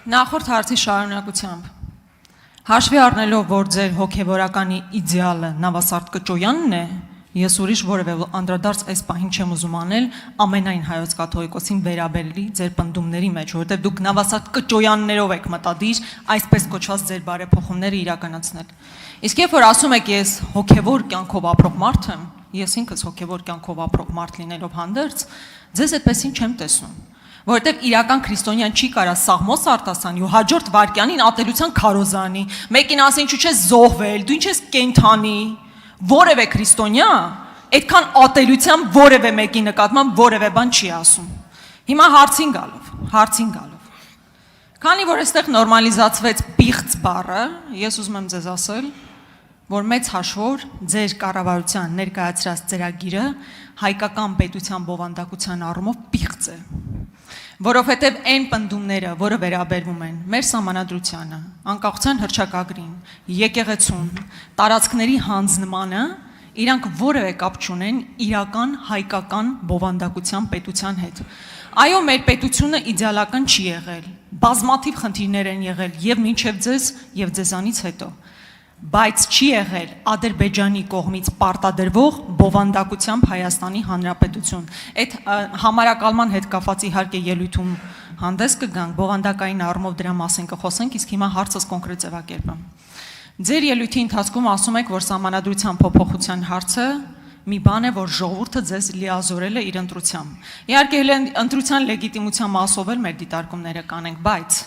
Նախորդ հարցի շարունակությամբ հաշվի առնելով, որ ձեր հոգևորականի իդեալը Նավասարդ Կճոյանն է, ես ուրիշ որևէ անդրադարձ այս պահին չեմ ուզում անել ամենայն հայոց կաթողիկոսին վերաբերելի ձեր պնդումների մեջ, որովհետև դուք Նավասարդ Կճոյաններով եք մտադիր այսպես կոչված ձեր բարեփոխումները իրականացնել։ Իսկ երբ որ ասում եք ես հոգևոր կյանքով ապրող մարդ եմ, ես ինքս հոգևոր կյանքով ապրող մարդ լինելով հանդերձ, ձեզ այդպեսին չեմ տեսնում։ Որովհետև իրական քրիստոնյան չի կարա Սաղմոս արտասանի ու հաջորդ վարքյանին ատելության քարոզանի, մեկին ասի ինչու չես զոհվել, դու ինչ ես կենթանի, որևէ քրիստոնյա այդքան ատելության որևէ մեկի նկատմամբ որևէ բան չի ասում։ Հիմա հարցին գալով։ Քանի որ այստեղ նորմալիզացվեց պիղծ բառը, ես ուզում եմ ձեզ ասել, որ մեծ հաշվով ձեր կառավարության ներկայացրած ծրագիրը հայկական պետության բովանդակության առումով պիղծ է։ Որովհետև այն պնդումները, որը վերաբերվում են մեր սահմանադրությանը, անկախության հռչակագրին, եկեղեցուն, տարածքների հանձնմանը, իրանք որևէ կապ չունեն իրական հայկական բովանդակության պետության հետ։ Այո, մեր պետությունը իդեալական չի եղել, բազմաթիվ խնդիրներ են եղել եւ մինչեւ ձեզ եւ ձեզանից հետո, բայց չի եղել Ադրբեջանի կողմից պարտադրվող բովանդակությամբ Հայաստանի Հանրապետություն։ Այդ համարակալման հետ կապված իհարկե ելույթում հանդես կգանք, բովանդակային առումով դրա մասին կխոսենք, իսկ հիմա հարցս կոնկրետ ձևակերպեմ։ Ձեր ելույթի ընթացքում ասում եք, որ սահմանադրության փոփոխության հարցը մի բան է, որ ժողովուրդը ձեզ լիազորել է իր ընտրությամբ։ Իհարկե ընտրության լեգիտիմության մասով էլ մեր դիտարկումները կանենք, բայց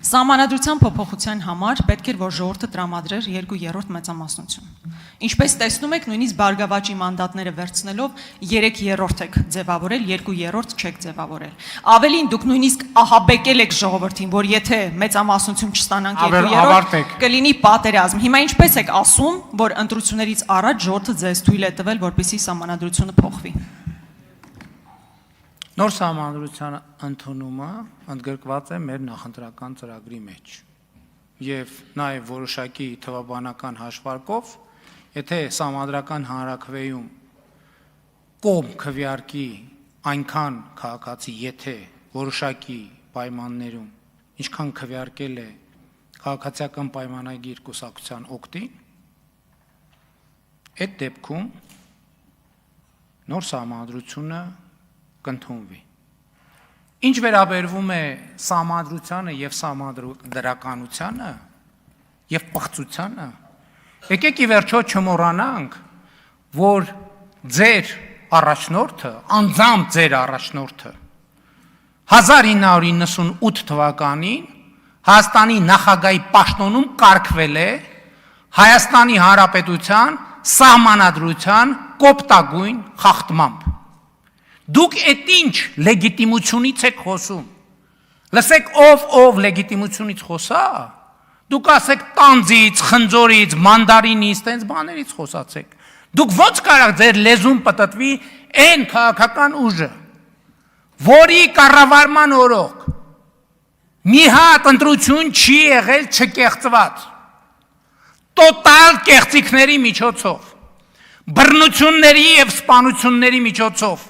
Սահմանադրության փոփոխության համար պետք էր, որ ժողովուրդը տրամադրեր 2/3 մեծամասնություն։ Ինչպես տեսնում եք, նույնիսկ բարգավաճի մանդատները վերցնելով 3/3 եք ձևավորել, 2/3 չեք ձևավորել։ Ավելին դուք նույնիսկ ահաբեկել եք ժողովրդին, որ եթե մեծամասնություն չստանանք 2/3 կլինի պատերազմ։ Հիմա ինչպես եք ասում, որ ընտրություններից առաջ ժողովուրդը ձեզ թույլ է տվել, որպեսզի սահմանադրությունը փոխվի։ Նոր սահմանադրության ընդունումը ընդգրկված է մեր նախընտրական ծրագրի մեջ եւ նաեւ որոշակի թվաբանական հաշվարկով, եթե սահմանադրական հանրաքվեում կողմ քվեարկի այնքան քաղաքացի, եթե որոշակի պայմաններում ինչքան քվեարկել է քաղաքացիական պայմանագիր կուսակցության օգտին, այդ դեպքում նոր սահմանադրությունը կընդունվի։ Ինչ վերաբերվում է սահմանադրությանը եւ սահմանադրականությանը եւ պղծությանը, եկեք ի վերջո չմոռանանք, որ ձեր առաջնորդը, անձամբ ձեր առաջնորդը 1998 թվականին Հայաստանի նախագահի պաշտոնում կարգվել է Հայաստանի Հանրապետության սահմանադրության կոպտագույն խախտմամբ։ Դուք այդ ինչ լեգիտիմությունից եք խոսում։ Լսեք, ով լեգիտիմությունից խոսա, դուք ասեք տանձից, խնձորից, մանդարինից, տենց բաներից խոսացեք։ Դուք ո՞նց կարող ձեր լեզուն պտտվի այն քաղաքական ուժը, որի կառավարման օրոք մի հատ ընտրություն չի եղել չկեղծված, տոտալ կեղծիքների միջոցով, բռնությունների եւ սպանությունների միջոցով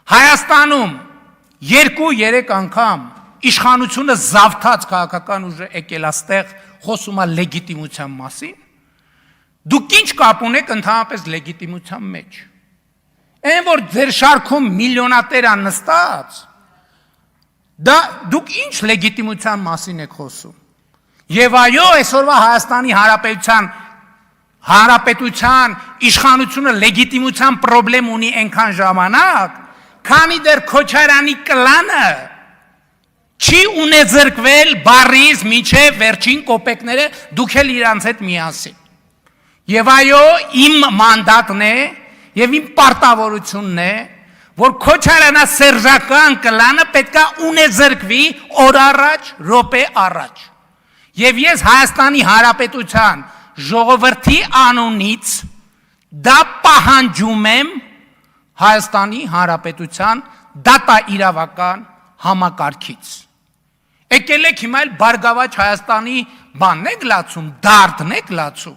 Հայաստանում 2-3 անգամ իշխանությունը զավթած քաղաքական ուժը եկել աստեղ խոսում է լեգիտիմության մասին, դուք ինչ կապ ունեք ընդհանրապես լեգիտիմության մեջ։ Այն որ ձեր շարքում միլիոնատեր են նստած, դա դուք ինչ լեգիտիմության մասին եք խոսում։ Եվ այո, այսօրվա Հայաստանի Հանրապետության իշխանությունը լեգիտիմության խնդրեմ ունի այնքան ժամանակ, քանի դեռ Քոչարյանի կլանը չի ունեզրկվել բարից մինչև վերջին կոպեկները դուք էլ իրանց հետ միասին։ Եվ այո, իմ մանդատն է եւ իմ պարտավորությունն է, որ Քոչարյանասերժական կլանը պետքա ունեզրկվի օր առաջ, րոպե առաջ։ Եվ ես Հայաստանի Հանրապետության ժողովրդի անունից դա պահանջում եմ Հայաստանի Հանրապետության դատա իրավական համակարգից։ Եկել եք հիմա էլ բարգավաճ Հայաստանի բանն եք լացում, դարդն եք լացում։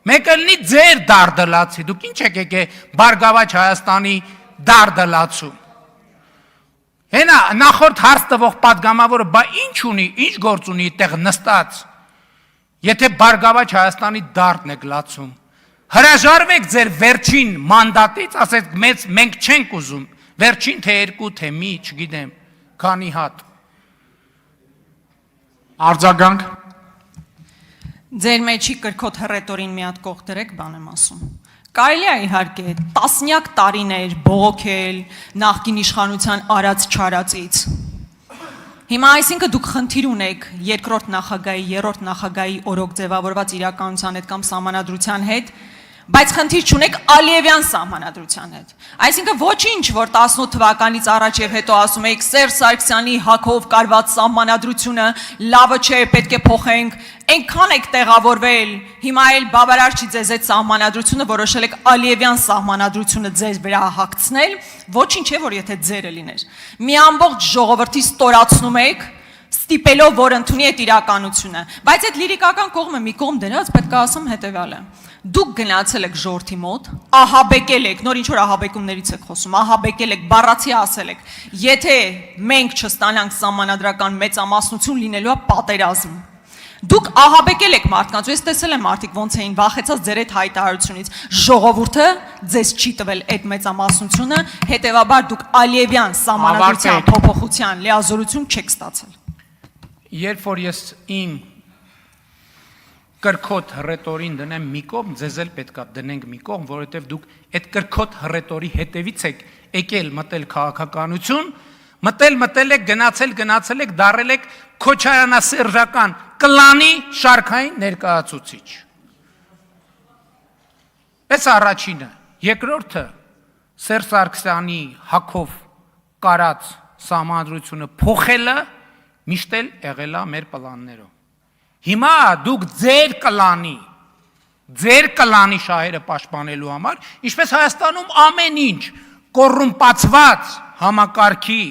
Մեկը լինի ձեր դարդը լացի, դուք ինչ եք եկե բարգավաճ Հայաստանի դարդը լացում։ Հենա նախորդ հարց տվող падգամավորը բա ինչ ունի, ինչ գործ ունի այդտեղ նստած։ Եթե Բարգավաճ Հայաստանի դարդն եք լացում, հրաժարվեք ձեր վերջին մանդատից, ասեք մենք չենք ուզում, վերջին թե 2 թե մի, չգիտեմ, քանի հատ։ Արձագանք։ Ձեր մեջի կրկոտ հռետորին մի հատ կողք դրեք, բան եմ ասում։ Կարելի է իհարկե տասնյակ տարիներ բողոքել նախկին իշխանության արած չարածից։ Հիմա այսինքն դուք խնդիր ունեք երկրորդ նախագահի, երրորդ նախագահի օրոք ձևավորված իրականության հետ կամ սահմանադրության հետ, բայց խնդիր չունեք Ալիևյան սահմանադրության հետ։ Այսինքն ոչինչ, որ 18 թվականից առաջ եւ հետո ասում եք Սերժ Սարգսյանի հակով կարված սահմանադրությունը լավը չէ, պետք է փոխենք, այնքան եք տեղավորվել, հիմա էլ բավարար չի ձեզ այդ սահմանադրությունը, որոշել եք Ալիևյան սահմանադրությունը ձեզ վրա հագցնել, ոչինչ է, որ եթե ձերը լիներ։ Մի ամբողջ ժողովրդի ստորացնում եք, ստիպելով, որ ընդունի այդ իրականությունը, բայց այդ լիրիկական կողմը մի կողմ դրած պետք է ասեմ հետևյալը։ Դուք գնացել եք ժողովրդի մոտ, ահաբեկել եք, նոր ինչ որ ահաբեկումներից եք խոսում, ահաբեկել եք, բառացի ասել եք, եթե մենք չստանանք սահմանադրական մեծամասնություն լինելու է պատերազմ։ Դուք ահաբեկել եք մարդկանց, ես տեսել եմ մարդիկ ոնց էին վախեցած ձեր այդ հայտարարությունից։ Ժողովուրդը ձեզ չի տվել այդ մեծամասնությունը, հետևաբար դուք Ալիևյան սահմանադրության փոփոխության լիազորություն չեք ստացել։ Երբ որ ես իմ կրկոտ հռետորին դնեմ մի կողմ, ձեզ էլ պետքա դնենք մի կողմ, որովհետև դուք այդ կրկոտ հռետորի հետևից եք եկել մտել քաղաքականություն, մտել եք, գնացել եք, դարել եք քոչարանասերժական կլանի շարքային ներկայացուցիչ։ Այս առաջինը, երկրորդը Սերժ Սարգսյանի հակով կարած սահմանադրությունը փոխելը միշտ էլ եղել է մեր պլաններով։ Հիմա դուք ձեր կլանի շահերը պաշտպանելու համար, ինչպես Հայաստանում ամեն ինչ կոռումպացված համակարգի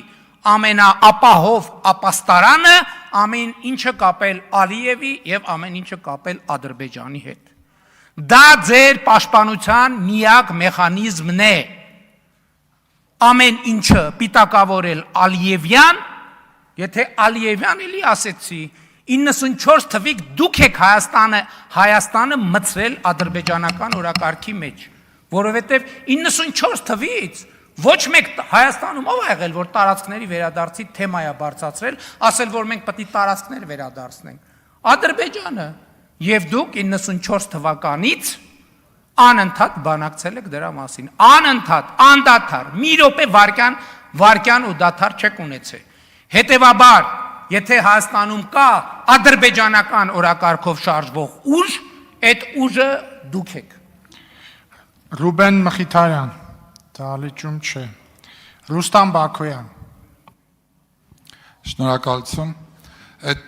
ամենաապահով ապաստարանը, ամեն ինչը կապել Ալիևի եւ ամեն ինչը կապել Ադրբեջանի հետ։ Դա ձեր պաշտպանության միակ մեխանիզմն է։ Ամեն ինչը պիտակավորել Ալիևյան, եթե Ալիևյան էլի ասեցի, 94 թվիկ դուք եք Հայաստանը մցրել ադրբեջանական օրակարգի մեջ, որովհետև 94 թվից ոչ մեկ Հայաստանում ով ա եղել, որ տարածքների վերադարձի թեմայա բարձրացրել, ասել, որ մենք պետք է տարածքներ վերադարձնենք։ Ադրբեջանը, եւ դուք 94 թվականից անընդհատ բանակցել եք դրա մասին, անընդհատ, անդադար, մի րոպե վարկյան ու դադար չեք ունեցել։ Հետևաբար, եթե Հայաստանում կա ադրբեջանական օրակարգով շարժվող ուժ, այդ ուժը դուք եք։ Ռուբեն Մխիթարյան, դալիճում չէ։ Ռուստամ Բաքոյան։ Շնորհակալություն։ Այդ